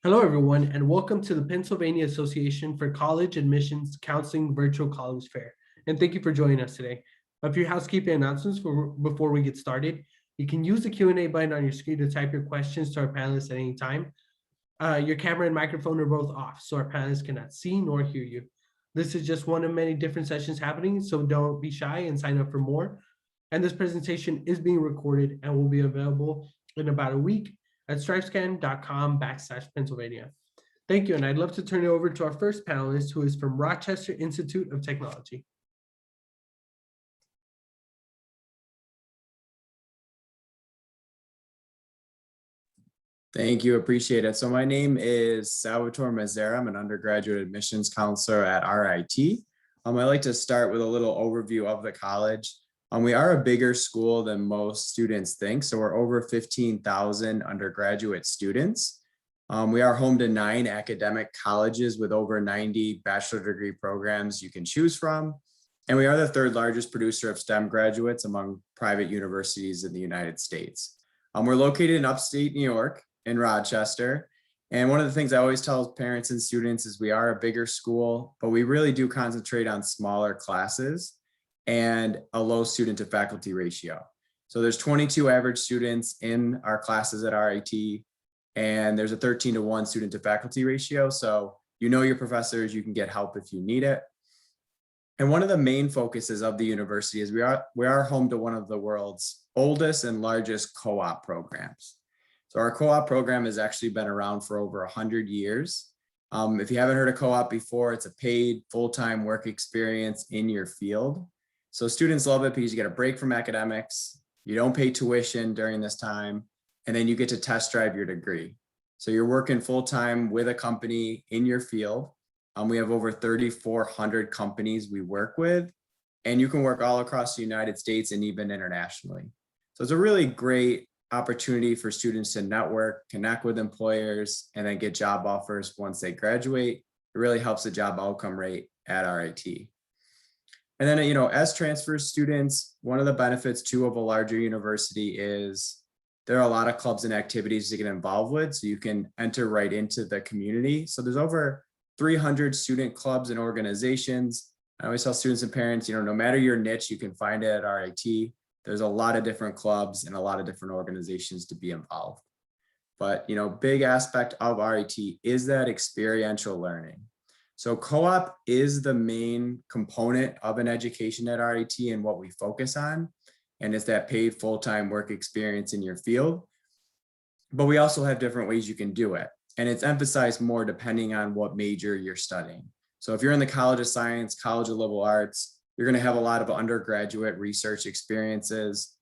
Hello, everyone, and welcome to the Pennsylvania Association for College Admissions Counseling Virtual College Fair. And thank you for joining us today. A few housekeeping announcements before we get started. You can use the Q&A button on your screen to type your questions to our panelists at any time. Your camera and microphone are both off, so our panelists cannot see nor hear you. This is just one of many different sessions happening, so don't be shy and sign up for more. And this presentation is being recorded and will be available in about a week at stripescan.com/Pennsylvania. Thank you, and I'd love to turn it over to our first panelist, who is from Rochester Institute of Technology. Thank you, appreciate it. So my name is Salvatore Mazzera. I'm an undergraduate admissions counselor at RIT. I'd like to start with a little overview of the college. We are a bigger school than most students think, so we're over 15,000 undergraduate students. We are home to 9 academic colleges with over 90 bachelor degree programs you can choose from. And we are the 3rd largest producer of STEM graduates among private universities in the United States. We're located in upstate New York, in Rochester. And one of the things I always tell parents and students is we are a bigger school, but we really do concentrate on smaller classes and a low student to faculty ratio. So there's 22 average students in our classes at RIT, and there's a 13-to-1 student to faculty ratio. So you know your professors, you can get help if you need it. And one of the main focuses of the university is we are home to one of the world's oldest and largest co-op programs. So our co-op program has actually been around for over 100 years. If you haven't heard of co-op before, it's a paid full-time work experience in your field. So students love it because you get a break from academics, you don't pay tuition during this time, and then you get to test drive your degree. So you're working full-time with a company in your field. We have over 3,400 companies we work with, and you can work all across the United States and even internationally. So it's a really great opportunity for students to network, connect with employers, and then get job offers once they graduate. It really helps the job outcome rate at RIT. And then, as transfer students, one of the benefits too of a larger university is there are a lot of clubs and activities to get involved with, so you can enter right into the community. So there's over 300 student clubs and organizations. I always tell students and parents, no matter your niche, you can find it at RIT. There's a lot of different clubs and a lot of different organizations to be involved. But, big aspect of RIT is that experiential learning. So co-op is the main component of an education at RIT and what we focus on. And it's that paid full-time work experience in your field. But we also have different ways you can do it. And it's emphasized more depending on what major you're studying. So if you're in the College of Science, College of Liberal Arts, you're going to have a lot of undergraduate research experiences.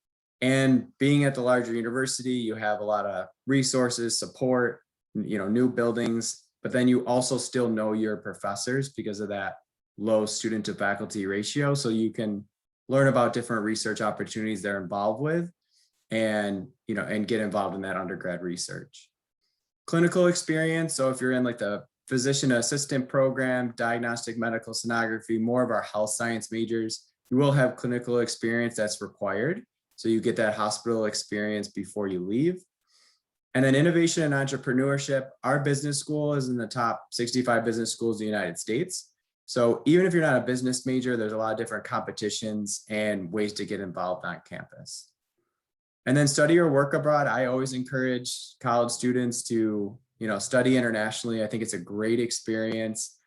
And being at the larger university, you have a lot of resources, support, new buildings, but then you also still know your professors because of that low student to faculty ratio. So you can learn about different research opportunities they're involved with and get involved in that undergrad research. Clinical experience. So if you're in like the physician assistant program, diagnostic medical sonography, more of our health science majors, you will have clinical experience that's required. So you get that hospital experience before you leave. And then innovation and entrepreneurship. Our business school is in the top 65 business schools in the United States. So even if you're not a business major, there's a lot of different competitions and ways to get involved on campus. And then study or work abroad. I always encourage college students to study internationally. I think it's a great experience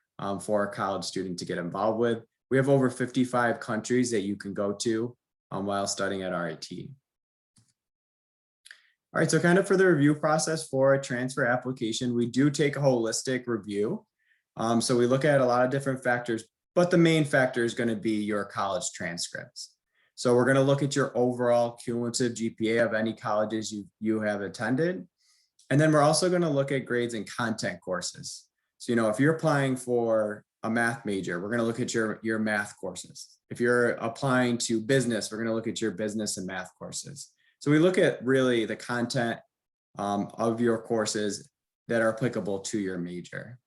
for a college student to get involved with. We have over 55 countries that you can go to while studying at RIT. All right, so kind of for the review process for a transfer application, we do take a holistic review. So we look at a lot of different factors, but the main factor is going to be your college transcripts. So we're going to look at your overall cumulative GPA of any colleges you have attended. And then we're also going to look at grades in content courses. So, if you're applying for a math major, we're going to look at your math courses. If you're applying to business, we're going to look at your business and math courses. So we look at really the content of your courses that are applicable to your major.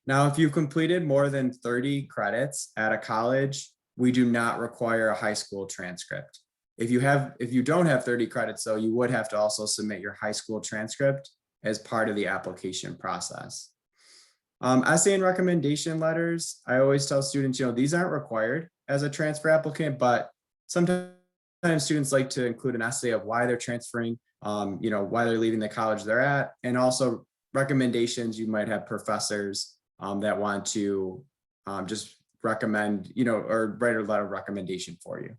Now, if you've completed more than 30 credits at a college, we do not require a high school transcript. If you don't have 30 credits, though, you would have to also submit your high school transcript as part of the application process. Essay and recommendation letters, I always tell students, these aren't required as a transfer applicant, but sometimes students like to include an essay of why they're transferring, why they're leaving the college they're at, and also recommendations. You might have professors that want to just recommend, or write a letter of recommendation for you.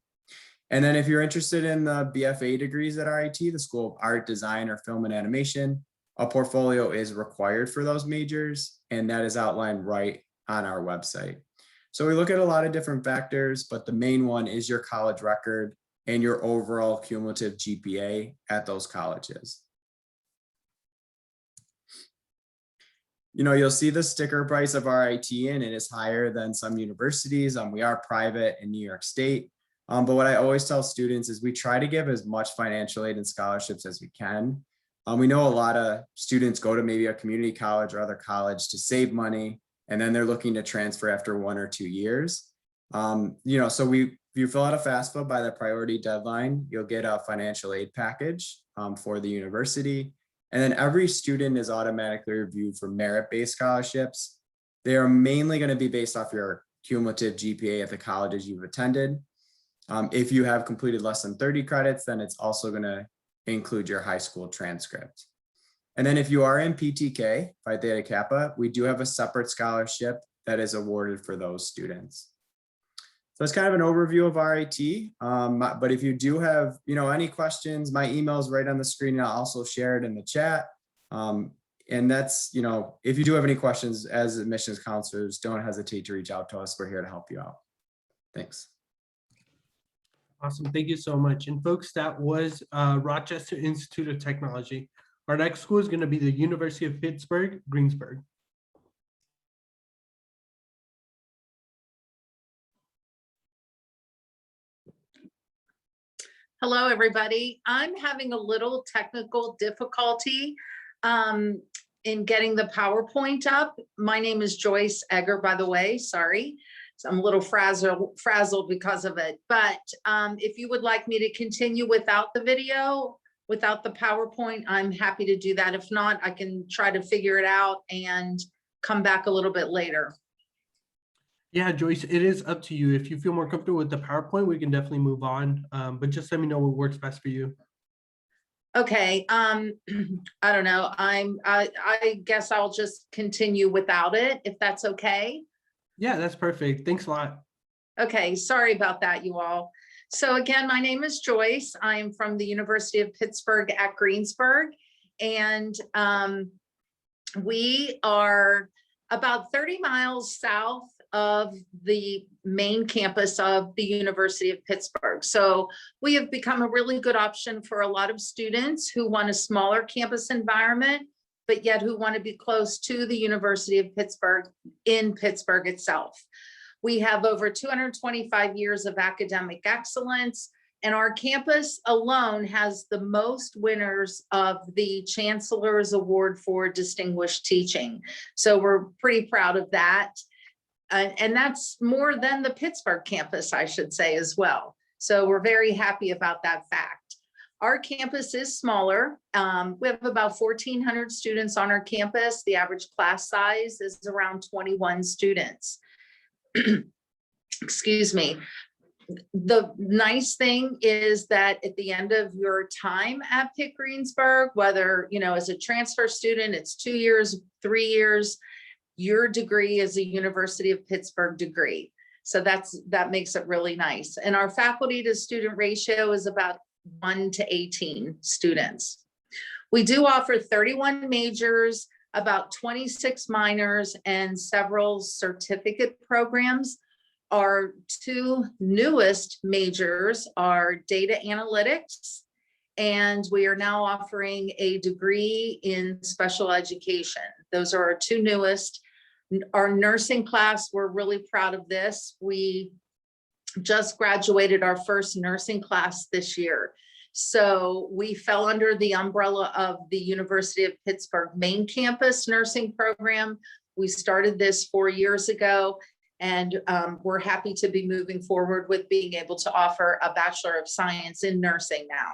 And then if you're interested in the BFA degrees at RIT, the School of Art, Design, or Film and Animation, a portfolio is required for those majors, and that is outlined right on our website. So we look at a lot of different factors, but the main one is your college record and your overall cumulative GPA at those colleges. You'll see the sticker price of RIT, and it is higher than some universities. We are private in New York State. But what I always tell students is we try to give as much financial aid and scholarships as we can. We know a lot of students go to maybe a community college or other college to save money, and then they're looking to transfer after 1 or 2 years. So if you fill out a FAFSA by the priority deadline, you'll get a financial aid package for the university. And then every student is automatically reviewed for merit-based scholarships. They are mainly going to be based off your cumulative GPA at the colleges you've attended. If you have completed less than 30 credits, then it's also going to include your high school transcript. And then if you are in PTK, Phi Theta Kappa, we do have a separate scholarship that is awarded for those students. So it's kind of an overview of RIT, but if you do have, any questions, my email is right on the screen, and I'll also share it in the chat. And that's, if you do have any questions as admissions counselors, don't hesitate to reach out to us. We're here to help you out. Thanks. Awesome. Thank you so much. And folks, that was Rochester Institute of Technology. Our next school is going to be the University of Pittsburgh-Greensburg. Hello, everybody. I'm having a little technical difficulty in getting the PowerPoint up. My name is Joyce Egger, by the way, sorry. So I'm a little frazzled because of it. But if you would like me to continue without the video, without the PowerPoint, I'm happy to do that. If not, I can try to figure it out and come back a little bit later. Yeah, Joyce, it is up to you. If you feel more comfortable with the PowerPoint, we can definitely move on. But just let me know what works best for you. Okay, I don't know. I guess I'll just continue without it, if that's okay. Yeah, that's perfect. Thanks a lot. Okay, sorry about that, you all. So again, my name is Joyce. I'm from the University of Pittsburgh at Greensburg, and we are about 30 miles south of the main campus of the University of Pittsburgh. So we have become a really good option for a lot of students who want a smaller campus environment, but yet who want to be close to the University of Pittsburgh in Pittsburgh itself. We have over 225 years of academic excellence, and our campus alone has the most winners of the Chancellor's Award for Distinguished Teaching. So we're pretty proud of that. And that's more than the Pittsburgh campus, I should say, as well. So we're very happy about that fact. Our campus is smaller. We have about 1,400 students on our campus. The average class size is around 21 students. Excuse me. The nice thing is that at the end of your time at Pitt-Greensburg, whether, as a transfer student, it's 2 years, 3 years, your degree is a University of Pittsburgh degree. So that makes it really nice. And our faculty to student ratio is about 1 to 18 students. We do offer 31 majors, about 26 minors, and several certificate programs. Our 2 newest majors are data analytics, and we are now offering a degree in special education. Those are our 2 newest. Our nursing class, we're really proud of this. We just graduated our first nursing class this year. So we fell under the umbrella of the University of Pittsburgh main campus nursing program. We started this 4 years ago, and we're happy to be moving forward with being able to offer a Bachelor of Science in Nursing now.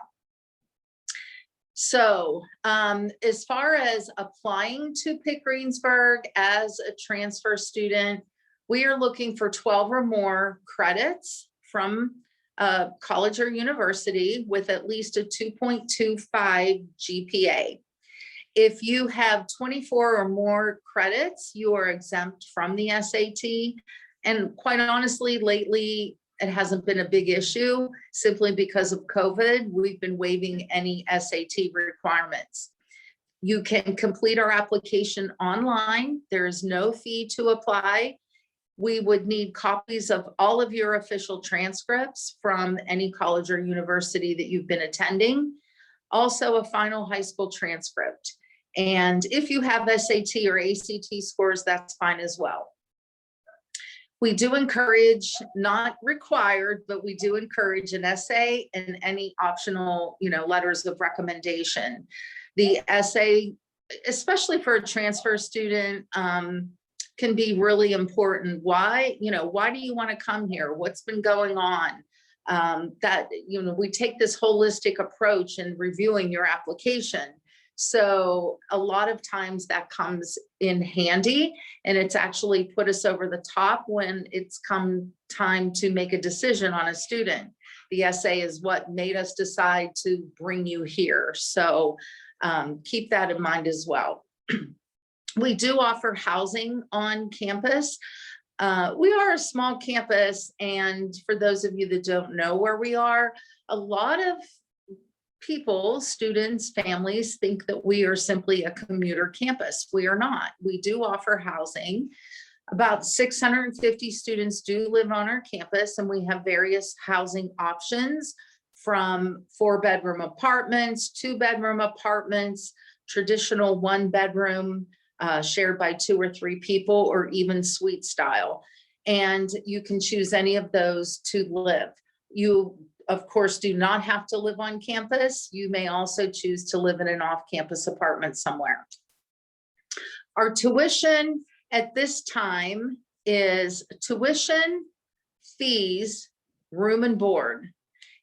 So as far as applying to Pitt-Greensburg as a transfer student, we are looking for 12 or more credits from college or university with at least a 2.25 GPA. If you have 24 or more credits, you are exempt from the SAT. And quite honestly, lately, it hasn't been a big issue simply because of COVID. We've been waiving any SAT requirements. You can complete our application online. There is no fee to apply. We would need copies of all of your official transcripts from any college or university that you've been attending. Also a final high school transcript. And if you have SAT or ACT scores, that's fine as well. We do encourage, not required, but we do encourage an essay and any optional, letters of recommendation. The essay, especially for a transfer student, can be really important. Why do you want to come here? What's been going on? We take this holistic approach in reviewing your application. So a lot of times that comes in handy, and it's actually put us over the top when it's come time to make a decision on a student. The essay is what made us decide to bring you here. So keep that in mind as well. We do offer housing on campus. We are a small campus, and for those of you that don't know where we are, a lot of people, students, families think that we are simply a commuter campus. We are not. We do offer housing. About 650 students do live on our campus, and we have various housing options from 4-bedroom apartments, 2-bedroom apartments, traditional 1-bedroom shared by 2 or 3 people, or even suite style. And you can choose any of those to live. You, of course, do not have to live on campus. You may also choose to live in an off-campus apartment somewhere. Our tuition at this time is tuition, fees, room and board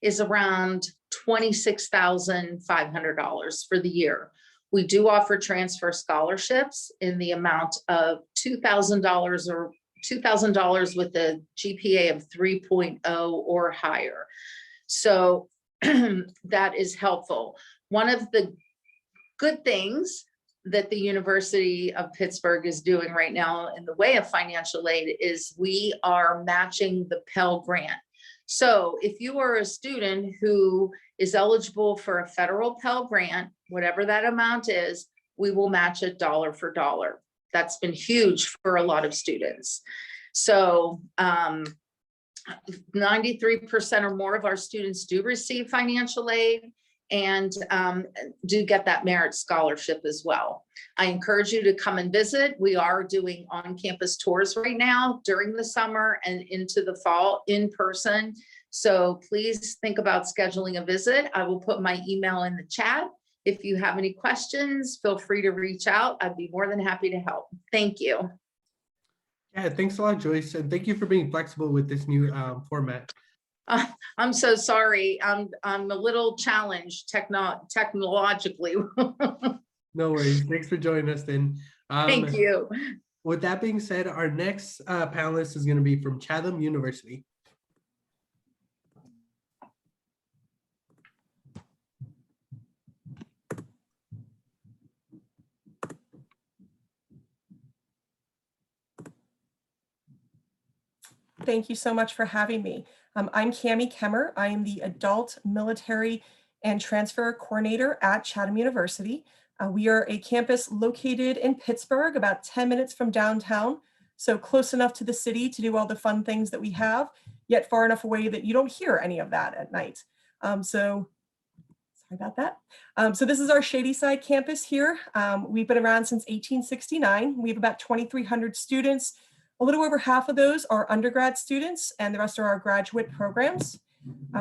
is around $26,500 for the year. We do offer transfer scholarships in the amount of $2,000 or $2,000 with a GPA of 3.0 or higher. So that is helpful. One of the good things that the University of Pittsburgh is doing right now in the way of financial aid is we are matching the Pell Grant. So if you are a student who is eligible for a federal Pell Grant, whatever that amount is, we will match it dollar for dollar. That's been huge for a lot of students. So 93% or more of our students do receive financial aid and do get that merit scholarship as well. I encourage you to come and visit. We are doing on-campus tours right now during the summer and into the fall in person. So please think about scheduling a visit. I will put my email in the chat. If you have any questions, feel free to reach out. I'd be more than happy to help. Thank you. Yeah, thanks a lot, Joyce. And thank you for being flexible with this new format. I'm so sorry. I'm a little challenged technologically. No worries. Thanks for joining us then. Thank you. With that being said, our next panelist is going to be from Chatham University. Thank you so much for having me. I'm Cami Kemmer. I am the Adult Military and Transfer Coordinator at Chatham University. We are a campus located in Pittsburgh, about 10 minutes from downtown, so close enough to the city to do all the fun things that we have, yet far enough away that you don't hear any of that at night. Sorry about that. So this is our Shadyside campus here. We've been around since 1869. We have about 2,300 students. A little over half of those are undergrad students and the rest are our graduate programs.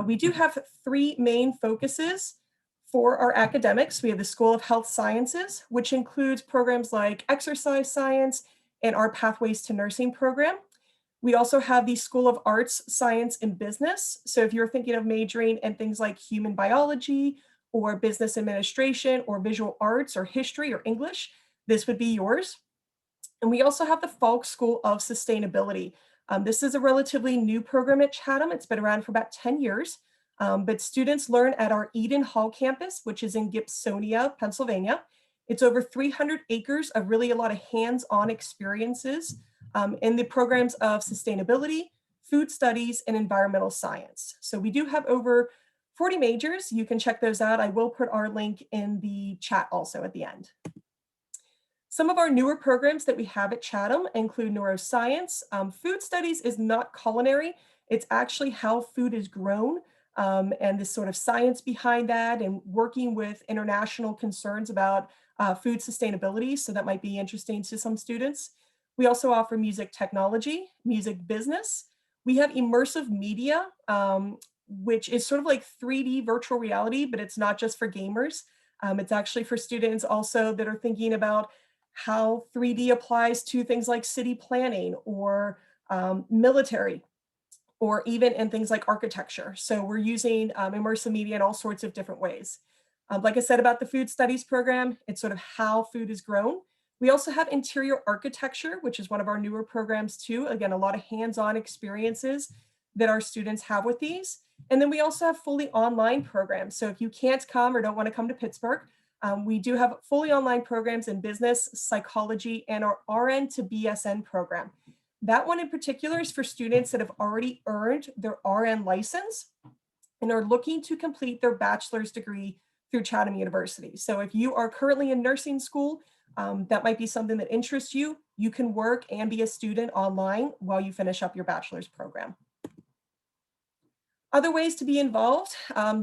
We do have 3 main focuses for our academics. We have the School of Health Sciences, which includes programs like exercise science and our Pathways to Nursing program. We also have the School of Arts, Science, and Business. So if you're thinking of majoring in things like human biology or business administration or visual arts or history or English, this would be yours. And we also have the Falk School of Sustainability. This is a relatively new program at Chatham. It's been around for about 10 years, but students learn at our Eden Hall campus, which is in Gibsonia, Pennsylvania. It's over 300 acres of really a lot of hands-on experiences in the programs of sustainability, food studies, and environmental science. So we do have over 40 majors. You can check those out. I will put our link in the chat also at the end. Some of our newer programs that we have at Chatham include neuroscience. Food studies is not culinary. It's actually how food is grown and the sort of science behind that and working with international concerns about food sustainability. So that might be interesting to some students. We also offer music technology, music business. We have immersive media, which is sort of like 3D virtual reality, but it's not just for gamers. It's actually for students also that are thinking about how 3D applies to things like city planning or military, or even in things like architecture. So we're using immersive media in all sorts of different ways. Like I said about the food studies program, it's sort of how food is grown. We also have interior architecture, which is one of our newer programs too. Again, a lot of hands-on experiences that our students have with these. And then we also have fully online programs. So if you can't come or don't want to come to Pittsburgh, we do have fully online programs in business, psychology, and our RN to BSN program. That one in particular is for students that have already earned their RN license and are looking to complete their bachelor's degree through Chatham University. So if you are currently in nursing school, that might be something that interests you. You can work and be a student online while you finish up your bachelor's program. Other ways to be involved,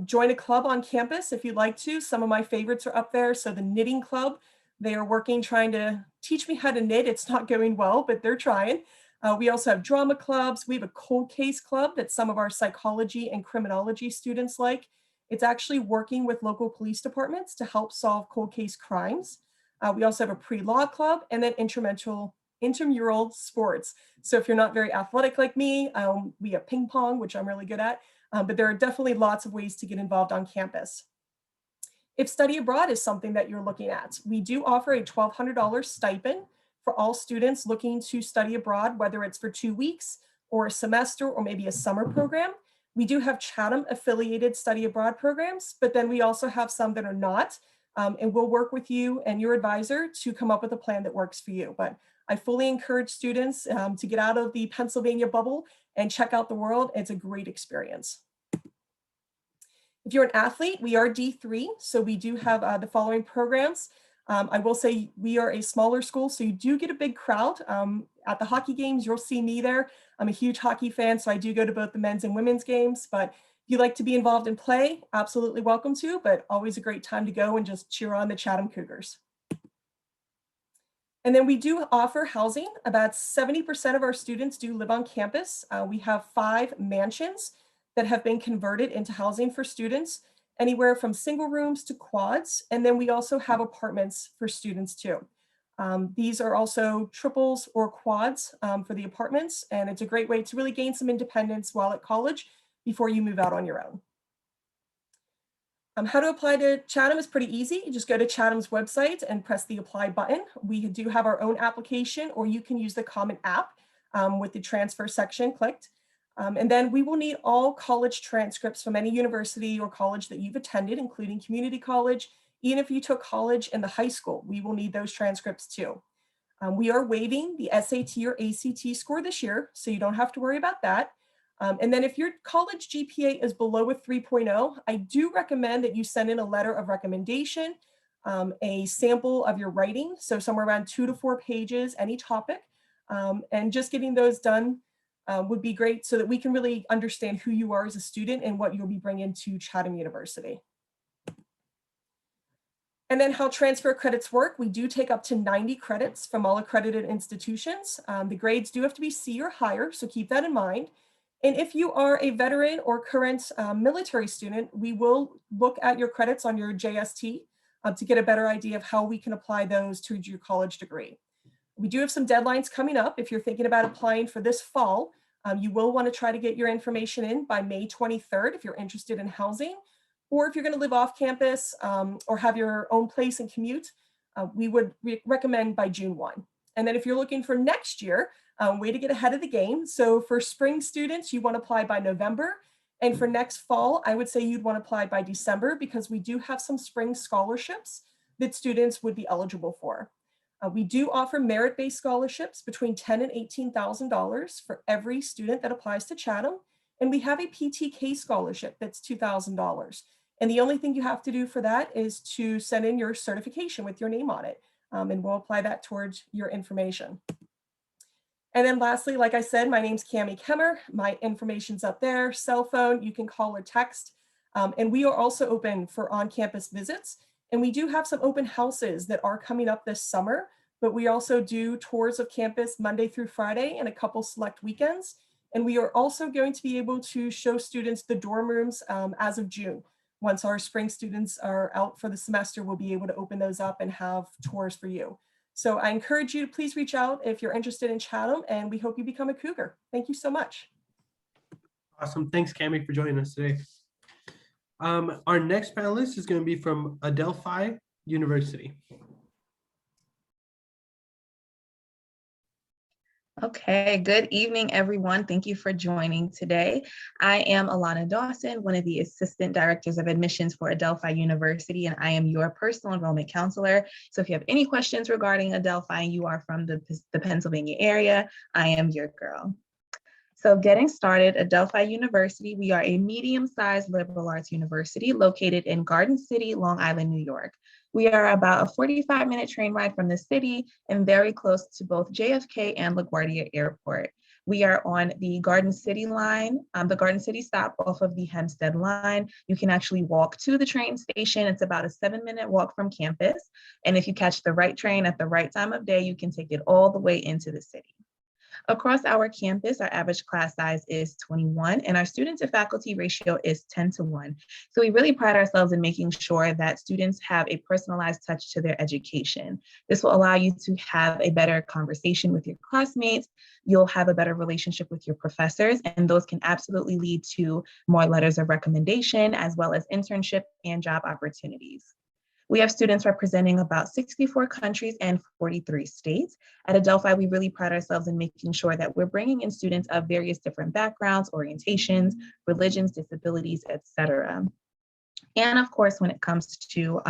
join a club on campus if you'd like to. Some of my favorites are up there. So the knitting club, they are working, trying to teach me how to knit. It's not going well, but they're trying. We also have drama clubs. We have a cold case club that some of our psychology and criminology students like. It's actually working with local police departments to help solve cold case crimes. We also have a pre-law club and then intramural sports. So if you're not very athletic like me, we have ping pong, which I'm really good at. But there are definitely lots of ways to get involved on campus. If study abroad is something that you're looking at, we do offer a $1,200 stipend for all students looking to study abroad, whether it's for 2 weeks or a semester or maybe a summer program. We do have Chatham affiliated study abroad programs, but then we also have some that are not, and we'll work with you and your advisor to come up with a plan that works for you. But I fully encourage students to get out of the Pennsylvania bubble and check out the world. It's a great experience. If you're an athlete, we are D3, so we do have the following programs. I will say we are a smaller school, so you do get a big crowd. At the hockey games, you'll see me there. I'm a huge hockey fan, so I do go to both the men's and women's games, but if you'd like to be involved in play, absolutely welcome to, but always a great time to go and just cheer on the Chatham Cougars. And then we do offer housing. About 70% of our students do live on campus. We have 5 mansions that have been converted into housing for students, anywhere from single rooms to quads. And then we also have apartments for students too. These are also triples or quads for the apartments. And it's a great way to really gain some independence while at college before you move out on your own. How to apply to Chatham is pretty easy. You just go to Chatham's website and press the apply button. We do have our own application, or you can use the Common App with the transfer section clicked. And then we will need all college transcripts from any university or college that you've attended, including community college. Even if you took college in the high school, we will need those transcripts too. We are waiving the SAT or ACT score this year, so you don't have to worry about that. And then if your college GPA is below a 3.0, I do recommend that you send in a letter of recommendation, a sample of your writing, so somewhere around 2 to 4 pages, any topic, and just getting those done would be great so that we can really understand who you are as a student and what you'll be bringing to Chatham University. And then how transfer credits work. We do take up to 90 credits from all accredited institutions. The grades do have to be C or higher, so keep that in mind. And if you are a veteran or current military student, we will look at your credits on your JST to get a better idea of how we can apply those to your college degree. We do have some deadlines coming up. If you're thinking about applying for this fall, you will want to try to get your information in by May 23rd if you're interested in housing. Or if you're going to live off campus or have your own place and commute, we would recommend by June 1. And then if you're looking for next year, way to get ahead of the game. So for spring students, you want to apply by November. And for next fall, I would say you'd want to apply by December, because we do have some spring scholarships that students would be eligible for. We do offer merit-based scholarships between $10,000 and $18,000 for every student that applies to Chatham. And we have a PTK scholarship that's $2,000. And the only thing you have to do for that is to send in your certification with your name on it. And we'll apply that towards your information. And then lastly, like I said, my name's Cami Kemmer. My information's up there, cell phone, you can call or text. And we are also open for on-campus visits. And we do have some open houses that are coming up this summer, but we also do tours of campus Monday through Friday and a couple select weekends. And we are also going to be able to show students the dorm rooms as of June. Once our spring students are out for the semester, we'll be able to open those up and have tours for you. So I encourage you to please reach out if you're interested in Chatham, and we hope you become a Cougar. Thank you so much. Awesome. Thanks, Cami, for joining us today. Our next panelist is going to be from Adelphi University. Okay, good evening, everyone. Thank you for joining today. I am Alana Dawson, one of the Assistant Directors of Admissions for Adelphi University, and I am your personal enrollment counselor. So if you have any questions regarding Adelphi and you are from the Pennsylvania area, I am your girl. So getting started, Adelphi University, we are a medium-sized liberal arts university located in Garden City, Long Island, New York. We are about a 45-minute train ride from the city and very close to both JFK and LaGuardia Airport. We are on the Garden City line, the Garden City stop off of the Hempstead line. You can actually walk to the train station. It's about a 7-minute walk from campus. And if you catch the right train at the right time of day, you can take it all the way into the city. Across our campus, our average class size is 21 and our student to faculty ratio is 10:1. So we really pride ourselves in making sure that students have a personalized touch to their education. This will allow you to have a better conversation with your classmates. You'll have a better relationship with your professors, and those can absolutely lead to more letters of recommendation as well as internship and job opportunities. We have students representing about 64 countries and 43 states. At Adelphi, we really pride ourselves in making sure that we're bringing in students of various different backgrounds, orientations, religions, disabilities, etc. And of course, when it comes to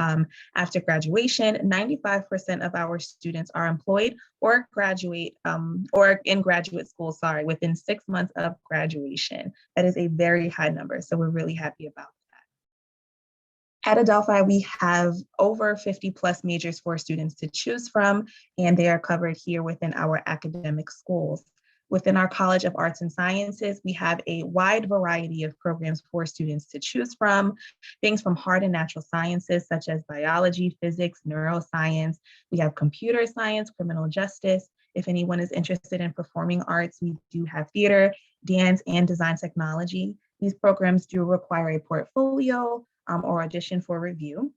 after graduation, 95% of our students are employed or graduate or in graduate school, within 6 months of graduation. That is a very high number, so we're really happy about that. At Adelphi, we have over 50 plus majors for students to choose from, and they are covered here within our academic schools. Within our College of Arts and Sciences, we have a wide variety of programs for students to choose from, things from hard and natural sciences such as biology, physics, neuroscience. We have computer science, criminal justice. If anyone is interested in performing arts, we do have theater, dance, and design technology. These programs do require a portfolio or audition for review.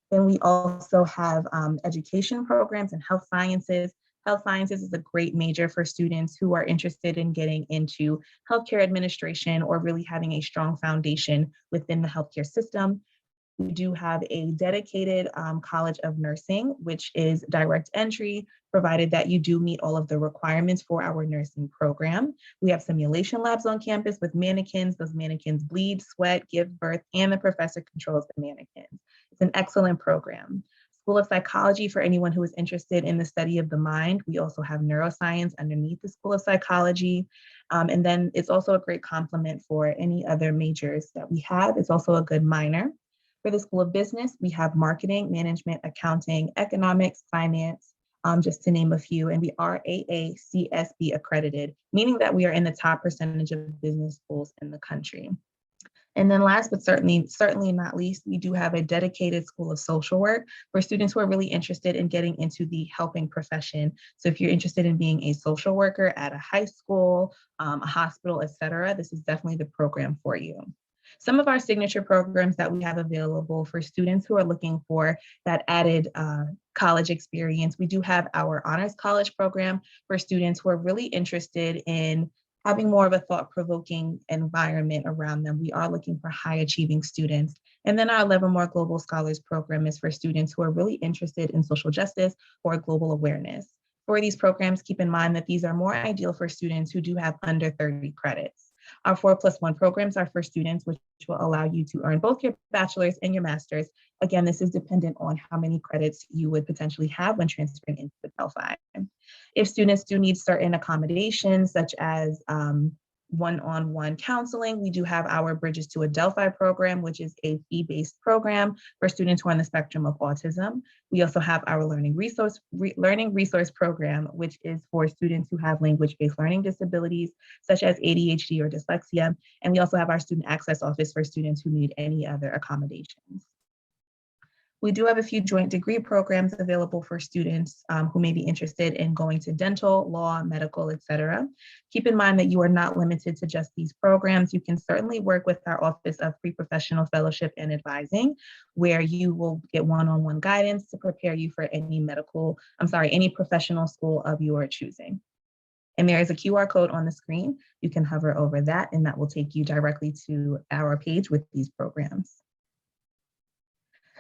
Then we also have education programs and health sciences. Health sciences is a great major for students who are interested in getting into healthcare administration or really having a strong foundation within the healthcare system. We do have a dedicated College of Nursing, which is direct entry, provided that you do meet all of the requirements for our nursing program. We have simulation labs on campus with mannequins. Those mannequins bleed, sweat, give birth, and the professor controls the mannequins. It's an excellent program. School of Psychology for anyone who is interested in the study of the mind. We also have neuroscience underneath the School of Psychology. And then it's also a great complement for any other majors that we have. It's also a good minor. For the School of Business, we have marketing, management, accounting, economics, finance, just to name a few, and we are AACSB accredited, meaning that we are in the top percentage of business schools in the country. And then last, but certainly not least, we do have a dedicated School of Social Work for students who are really interested in getting into the helping profession. So if you're interested in being a social worker at a high school, a hospital, etc., this is definitely the program for you. Some of our signature programs that we have available for students who are looking for that added college experience, we do have our Honors College program for students who are really interested in having more of a thought-provoking environment around them. We are looking for high-achieving students. And then our 11 More Global Scholars program is for students who are really interested in social justice or global awareness. For these programs, keep in mind that these are more ideal for students who do have under 30 credits. Our 4+1 programs are for students which will allow you to earn both your bachelor's and your master's. Again, this is dependent on how many credits you would potentially have when transferring into Adelphi. If students do need certain accommodations, such as one-on-one counseling, we do have our Bridges to Adelphi program, which is a fee-based program for students who are on the spectrum of autism. We also have our learning resource program, which is for students who have language-based learning disabilities, such as ADHD or dyslexia. And we also have our student access office for students who need any other accommodations. We do have a few joint degree programs available for students who may be interested in going to dental, law, medical, etc. Keep in mind that you are not limited to just these programs. You can certainly work with our Office of Pre-Professional Fellowship and Advising, where you will get one-on-one guidance to prepare you for any any professional school of your choosing. And there is a QR code on the screen. You can hover over that, and that will take you directly to our page with these programs.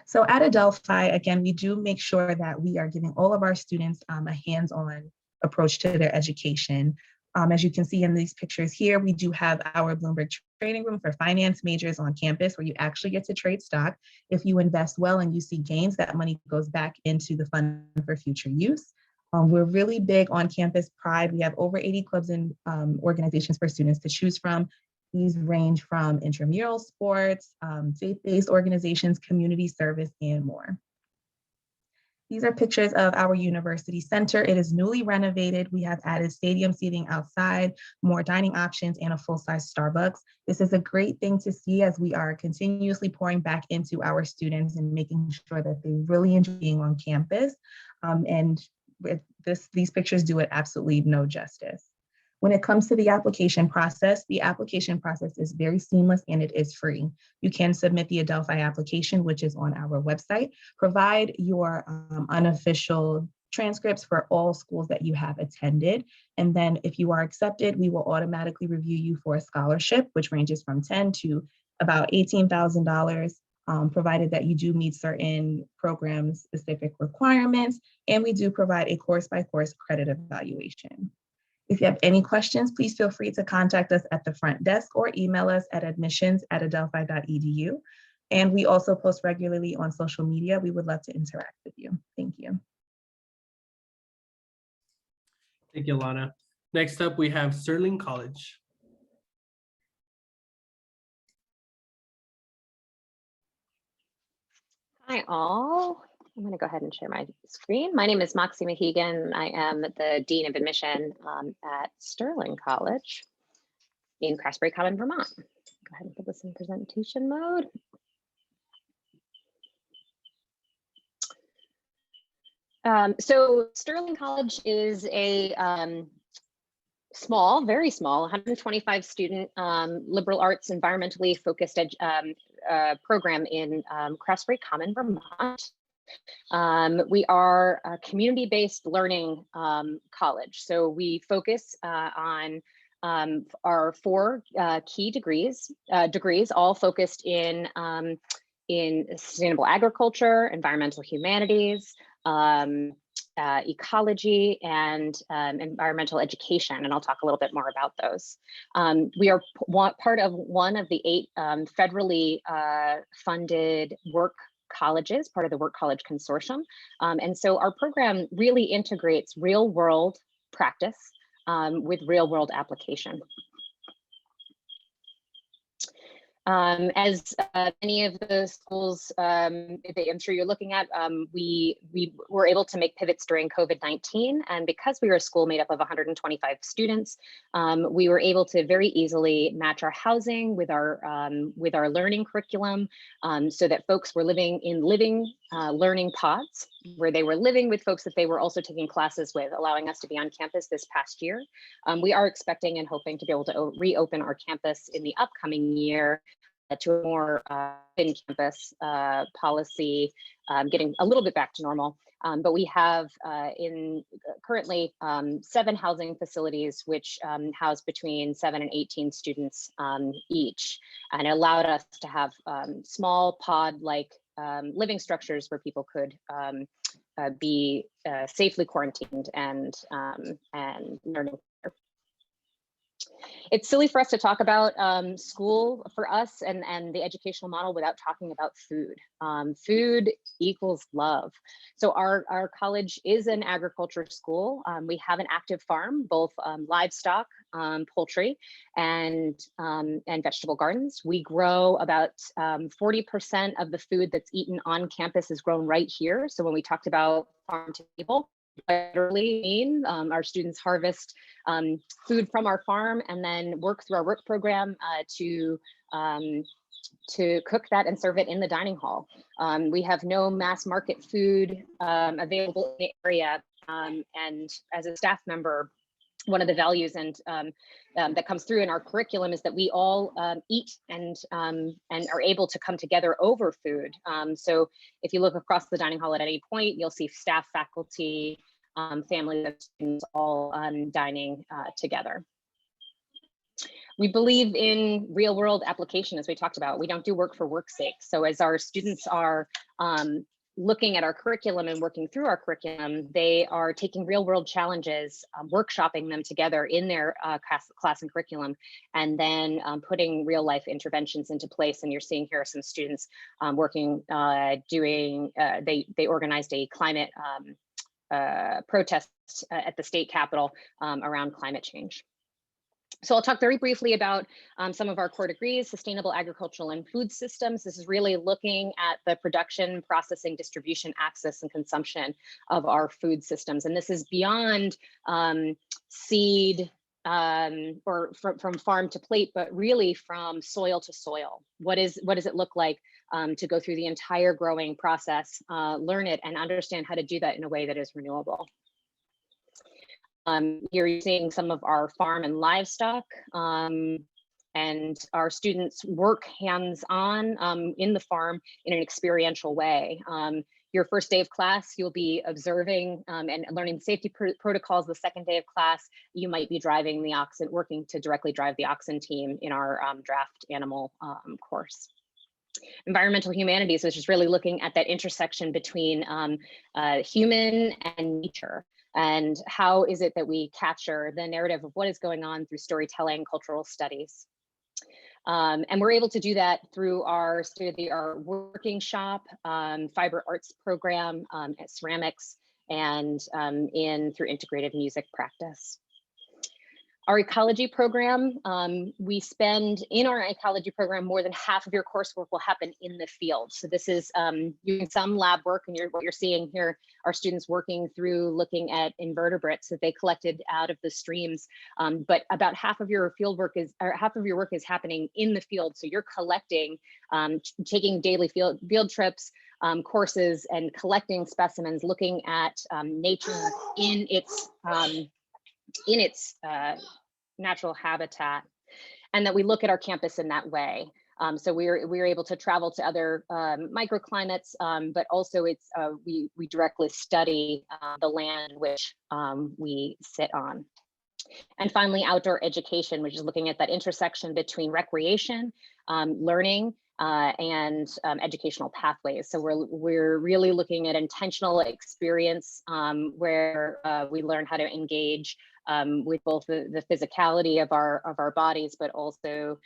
So at Adelphi, again, we do make sure that we are giving all of our students a hands-on approach to their education. As you can see in these pictures here, we do have our Bloomberg trading room for finance majors on campus, where you actually get to trade stock. If you invest well and you see gains, that money goes back into the fund for future use. We're really big on campus pride. We have over 80 clubs and organizations for students to choose from. These range from intramural sports, faith-based organizations, community service, and more. These are pictures of our university center. It is newly renovated. We have added stadium seating outside, more dining options, and a full-size Starbucks. This is a great thing to see as we are continuously pouring back into our students and making sure that they really enjoy being on campus. And these pictures do it absolutely no justice. When it comes to the application process is very seamless and it is free. You can submit the Adelphi application, which is on our website. Provide your unofficial transcripts for all schools that you have attended. And then if you are accepted, we will automatically review you for a scholarship, which ranges from $10,000 to about $18,000. Provided that you do meet certain program specific requirements. And we do provide a course-by-course credit evaluation. If you have any questions, please feel free to contact us at the front desk or email us at admissions@adelphi.edu. And we also post regularly on social media. We would love to interact with you. Thank you. Thank you, Alana. Next up, we have Sterling College. Hi all. I'm going to go ahead and share my screen. My name is Moxie Mahegan. I am the Dean of Admission at Sterling College in Craftsbury Common, Vermont. Go ahead and put this in presentation mode. So Sterling College is a small, very small, 125 student liberal arts, environmentally focused program in Craftsbury Common, Vermont. We are a community-based learning college. So we focus on our 4 key degrees, all focused in sustainable agriculture, environmental humanities, ecology, and environmental education, and I'll talk a little bit more about those. We are part of one of the 8 federally funded work colleges, part of the Work College Consortium. And so our program really integrates real world practice with real world application. As many of the schools I'm sure you're looking at, we were able to make pivots during COVID-19, and because we were a school made up of 125 students, we were able to very easily match our housing with our learning curriculum, so that folks were living in learning pods, where they were living with folks that they were also taking classes with, allowing us to be on campus this past year. We are expecting and hoping to be able to reopen our campus in the upcoming year. to a more in-campus policy, getting a little bit back to normal. But we have currently 7 housing facilities, which house between 7 and 18 students each, and it allowed us to have small pod-like living structures where people could be safely quarantined and learning. It's silly for us to talk about school for us and the educational model without talking about food. Food equals love. So our college is an agriculture school. We have an active farm, both livestock, poultry, and vegetable gardens. We grow about 40% of the food that's eaten on campus is grown right here. So when we talked about farm to table, literally mean our students harvest food from our farm and then work through our work program to cook that and serve it in the dining hall. We have no mass market food available in the area, and as a staff member, one of the values and that comes through in our curriculum is that we all eat and are able to come together over food. So if you look across the dining hall at any point, you'll see staff, faculty, families of students all dining together. We believe in real world application, as we talked about. We don't do work for work's sake. So as our students are looking at our curriculum and working through our curriculum, they are taking real world challenges, workshopping them together in their class and curriculum, and then putting real life interventions into place. And you're seeing here some students working, they organized a climate protest at the state capitol around climate change. So I'll talk very briefly about some of our core degrees: sustainable agricultural and food systems. This is really looking at the production, processing, distribution, access, and consumption of our food systems. And this is beyond seed or from farm to plate, but really from soil to soil. What does it look like to go through the entire growing process, learn it, and understand how to do that in a way that is renewable? Here you're seeing some of our farm and livestock, and our students work hands-on in the farm in an experiential way. Your first day of class, you'll be observing and learning safety protocols. The second day of class, you might be driving the oxen, working to directly drive the oxen team in our draft animal course. Environmental humanities, which is really looking at that intersection between human and nature. And how is it that we capture the narrative of what is going on through storytelling, cultural studies? And we're able to do that through our state-of-the-art working shop, fiber arts program, ceramics, and through integrative music practice. Our ecology program, we spend in our ecology program, more than half of your coursework will happen in the field. So this is doing some lab work, and what you're seeing here are students working through looking at invertebrates that they collected out of the streams. But about half of your work is happening in the field. So you're collecting, taking daily field trips, courses, and collecting specimens, looking at nature in its natural habitat, and that we look at our campus in that way. So we're able to travel to other microclimates, but also we directly study the land which we sit on. And finally, outdoor education, which is looking at that intersection between recreation, learning, and educational pathways. So we're really looking at intentional experience where we learn how to engage with both the physicality of our bodies, but also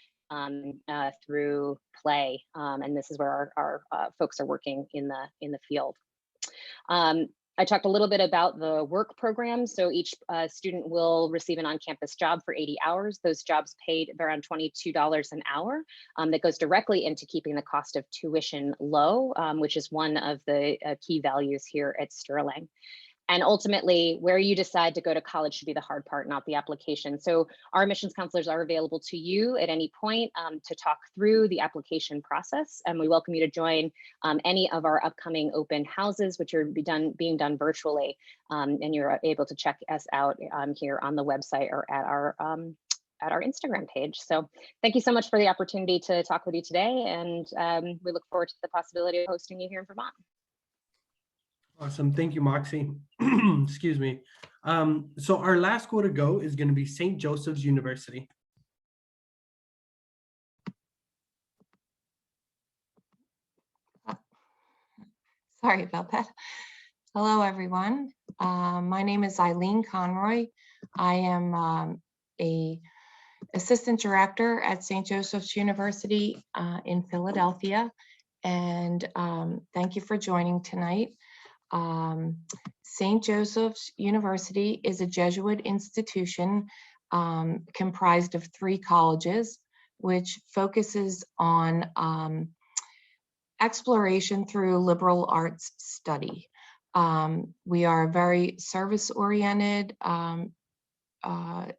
through play. And this is where our folks are working in the field. I talked a little bit about the work program. So each student will receive an on-campus job for 80 hours. Those jobs paid around $22 an hour. That goes directly into keeping the cost of tuition low, which is one of the key values here at Sterling. And ultimately, where you decide to go to college should be the hard part, not the application. So our admissions counselors are available to you at any point to talk through the application process. And we welcome you to join any of our upcoming open houses, which are being done virtually. And you're able to check us out here on the website or at at our Instagram page. So thank you so much for the opportunity to talk with you today, and we look forward to the possibility of hosting you here in Vermont. Awesome. Thank you, Moxie. Excuse me. So our last school to go is going to be St. Joseph's University. Sorry about that. Hello, everyone. My name is Eileen Conroy. I am a assistant director at St. Joseph's University in Philadelphia. And thank you for joining tonight. St. Joseph's University is a Jesuit institution comprised of 3 colleges, which focuses on exploration through liberal arts study. We are a very service-oriented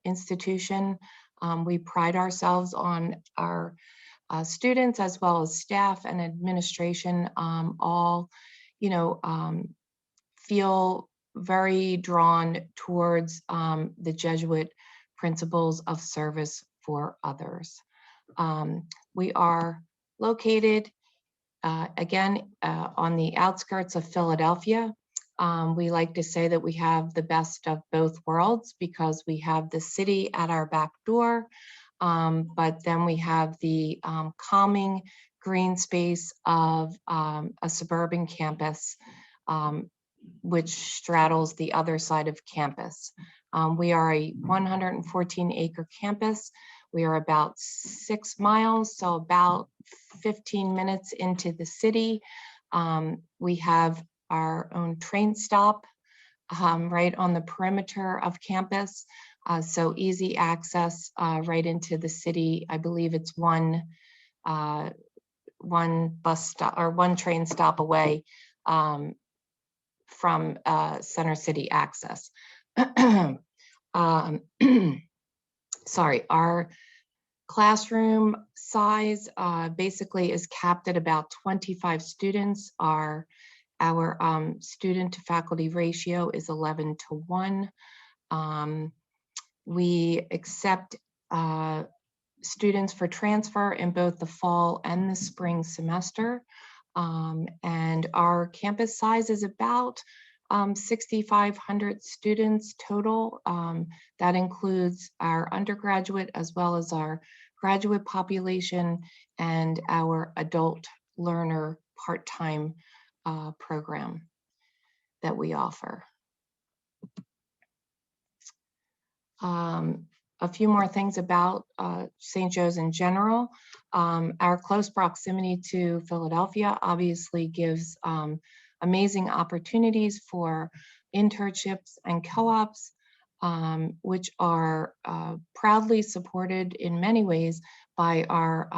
institution. We pride ourselves on our students as well as staff and administration, all, feel very drawn towards the Jesuit principles of service for others. We are located again on the outskirts of Philadelphia. We like to say that we have the best of both worlds because we have the city at our back door, but then we have the calming green space of a suburban campus, which straddles the other side of campus. We are a 114-acre campus. We are about 6 miles, so about 15 minutes into the city. We have our own train stop right on the perimeter of campus, so easy access right into the city. I believe it's one bus stop or one train stop away from Center City access. Sorry, our classroom size basically is capped at about 25 students. Our student to faculty ratio is 11:1. We accept students for transfer in both the fall and the spring semester. And our campus size is about 6,500 students total. That includes our undergraduate as well as our graduate population and our adult learner part-time program that we offer. A few more things about St. Joe's in general. Our close proximity to Philadelphia obviously gives amazing opportunities for internships and co-ops, which are proudly supported in many ways by our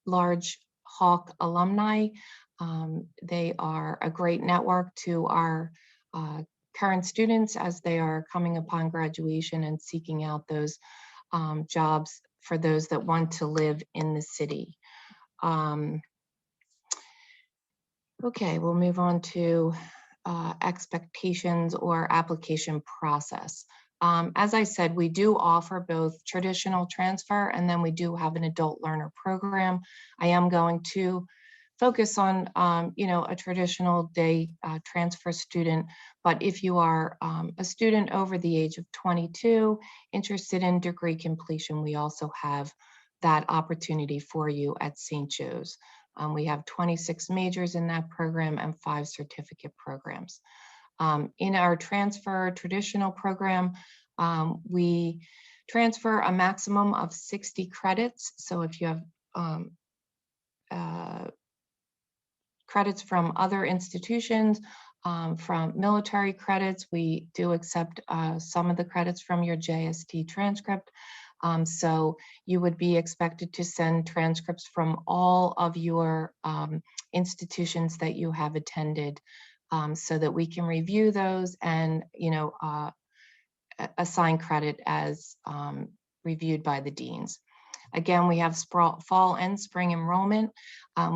large Hawk alumni. They are a great network to our current students as they are coming upon graduation and seeking out those jobs for those that want to live in the city. Okay, we'll move on to expectations or application process. As I said, we do offer both traditional transfer and then we do have an adult learner program. I am going to focus on, a traditional day transfer student, but if you are a student over the age of 22, interested in degree completion, we also have that opportunity for you at St. Joe's. We have 26 majors in that program and 5 certificate programs. In our transfer traditional program, we transfer a maximum of 60 credits. So if you have credits from other institutions, from military credits, we do accept some of the credits from your JST transcript. So you would be expected to send transcripts from all of your institutions that you have attended, so that we can review those and assign credit as reviewed by the deans. Again, we have fall and spring enrollment.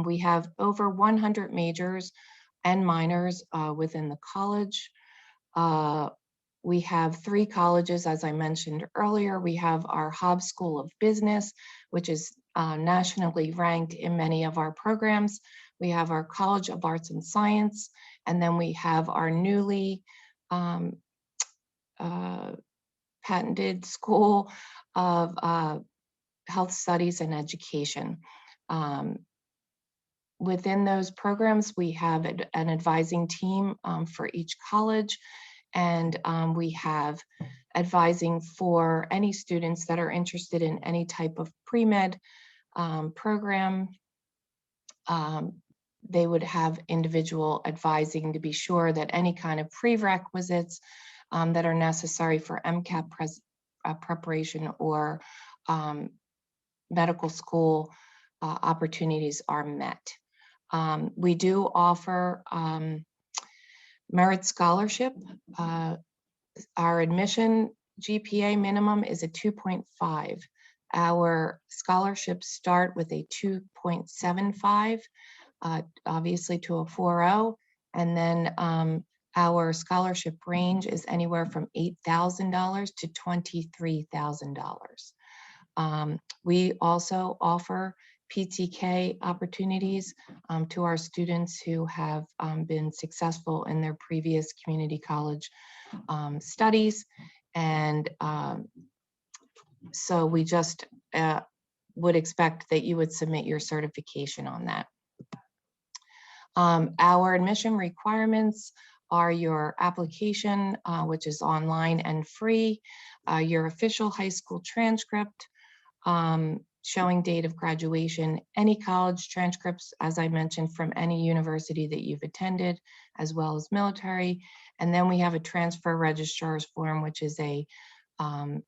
We have over 100 majors and minors within the college. We have 3 colleges, as I mentioned earlier. We have our Hobbs School of Business, which is nationally ranked in many of our programs. We have our College of Arts and Science, and then we have our newly patented School of Health Studies and Education. Within those programs, we have an advising team for each college, and we have advising for any students that are interested in any type of pre-med program. They would have individual advising to be sure that any kind of prerequisites that are necessary for MCAT preparation or medical school opportunities are met. We do offer merit scholarship. Our admission GPA minimum is a 2.5. Our scholarships start with a 2.75, obviously to a 4.0, and then our scholarship range is anywhere from $8,000 to $23,000. We also offer PTK opportunities to our students who have been successful in their previous community college studies. And so we just would expect that you would submit your certification on that. Our admission requirements are your application, which is online and free, your official high school transcript, showing date of graduation, any college transcripts, as I mentioned, from any university that you've attended, as well as military. And then we have a transfer registrar's form, which is a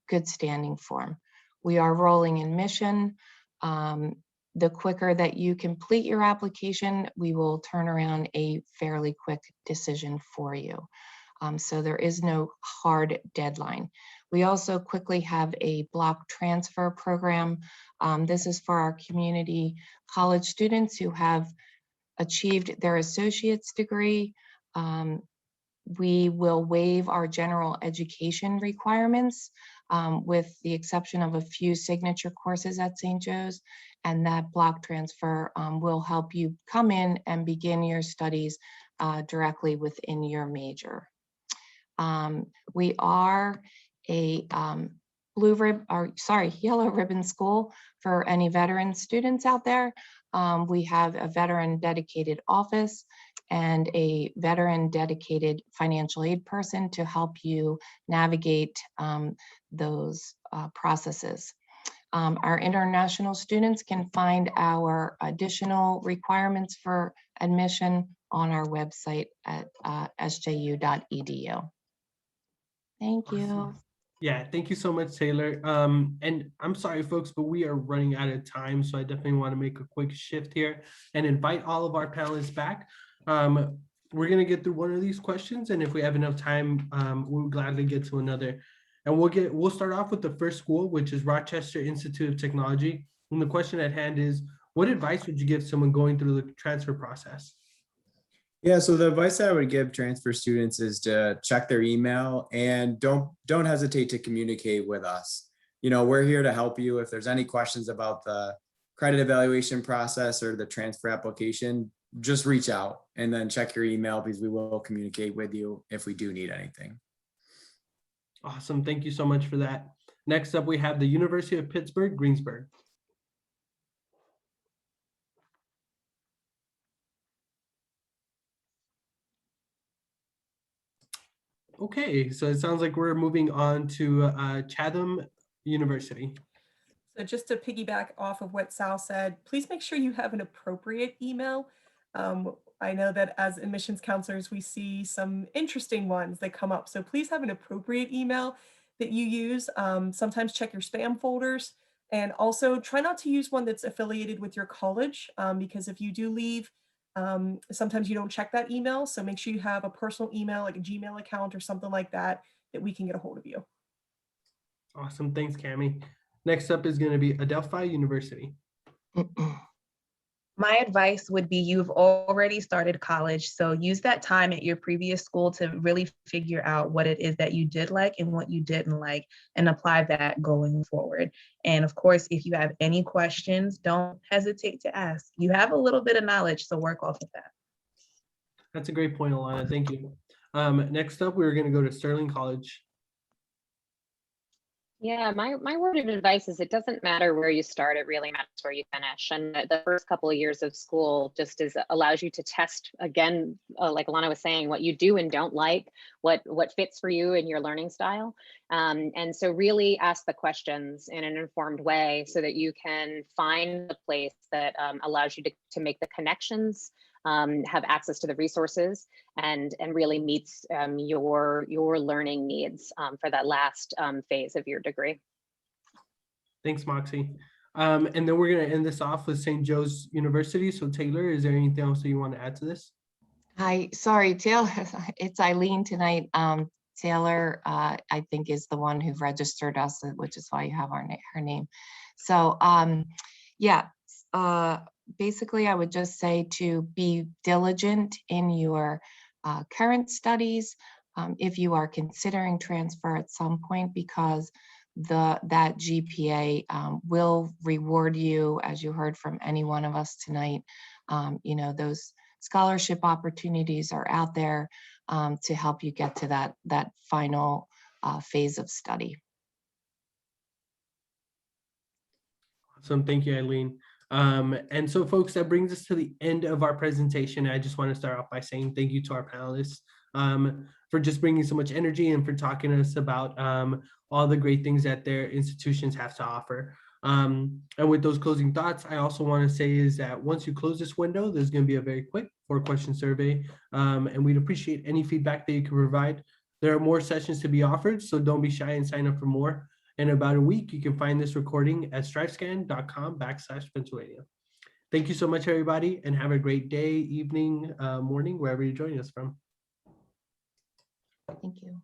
good standing form. We are rolling admission. The quicker that you complete your application, we will turn around a fairly quick decision for you. So there is no hard deadline. We also quickly have a block transfer program. This is for our community college students who have achieved their associate's degree. We will waive our general education requirements with the exception of a few signature courses at St. Joe's, and that block transfer will help you come in and begin your studies directly within your major. We are a yellow ribbon school for any veteran students out there. We have a veteran dedicated office and a veteran dedicated financial aid person to help you navigate those processes. Our international students can find our additional requirements for admission on our website at sju.edu. Thank you. Awesome. Yeah, thank you so much, Taylor. And I'm sorry, folks, but we are running out of time, so I definitely want to make a quick shift here and invite all of our panelists back. We're going to get through one of these questions, and if we have enough time, we'll gladly get to another. And we'll start off with the first school, which is Rochester Institute of Technology. And the question at hand is, what advice would you give someone going through the transfer process? Yeah, so the advice I would give transfer students is to check their email and don't hesitate to communicate with us. You know, we're here to help you. If there's any questions about the credit evaluation process or the transfer application, just reach out and then check your email because we will communicate with you if we do need anything. Awesome. Thank you so much for that. Next up, we have the University of Pittsburgh-Greensburg. Okay, so it sounds like we're moving on to Chatham University. So just to piggyback off of what Sal said, please make sure you have an appropriate email. I know that as admissions counselors, we see some interesting ones that come up. So please have an appropriate email that you use. Sometimes check your spam folders, and also try not to use one that's affiliated with your college, because if you do leave, sometimes you don't check that email. So make sure you have a personal email, like a Gmail account or something like that, that we can get a hold of you. Awesome. Thanks, Cami. Next up is going to be Adelphi University. My advice would be you've already started college, so use that time at your previous school to really figure out what it is that you did like and what you didn't like, and apply that going forward. And of course, if you have any questions, don't hesitate to ask. You have a little bit of knowledge, so work off of that. That's a great point, Alana. Thank you. Next up, we're going to go to Sterling College. Yeah, my word of advice is it doesn't matter where you start, it really matters where you finish. And the first couple of years of school just allows you to test again, like Alana was saying, what you do and don't like, what fits for you and your learning style. And so really ask the questions in an informed way so that you can find the place that allows you to make the connections, have access to the resources, and really meets your learning needs for that last phase of your degree. Thanks, Moxie. And then we're going to end this off with St. Joe's University. So Taylor, is there anything else that you want to add to this? Hi, sorry, Taylor, it's Eileen tonight. Taylor, I think, is the one who registered us, which is why you have her name. So yeah, basically, I would just say to be diligent in your current studies if you are considering transfer at some point, because that GPA will reward you, as you heard from any one of us tonight. You know, those scholarship opportunities are out there to help you get to that final phase of study. Awesome. Thank you, Eileen. And so folks, that brings us to the end of our presentation. I just want to start off by saying thank you to our panelists for just bringing so much energy and for talking to us about all the great things that their institutions have to offer. And with those closing thoughts, I also want to say is that once you close this window, there's going to be a very quick 4-question survey, and we'd appreciate any feedback that you can provide. There are more sessions to be offered, so don't be shy and sign up for more. In about a week, you can find this recording at strivescan.com/Pennsylvania. Thank you so much, everybody, and have a great day, evening, morning, wherever you're joining us from. Thank you.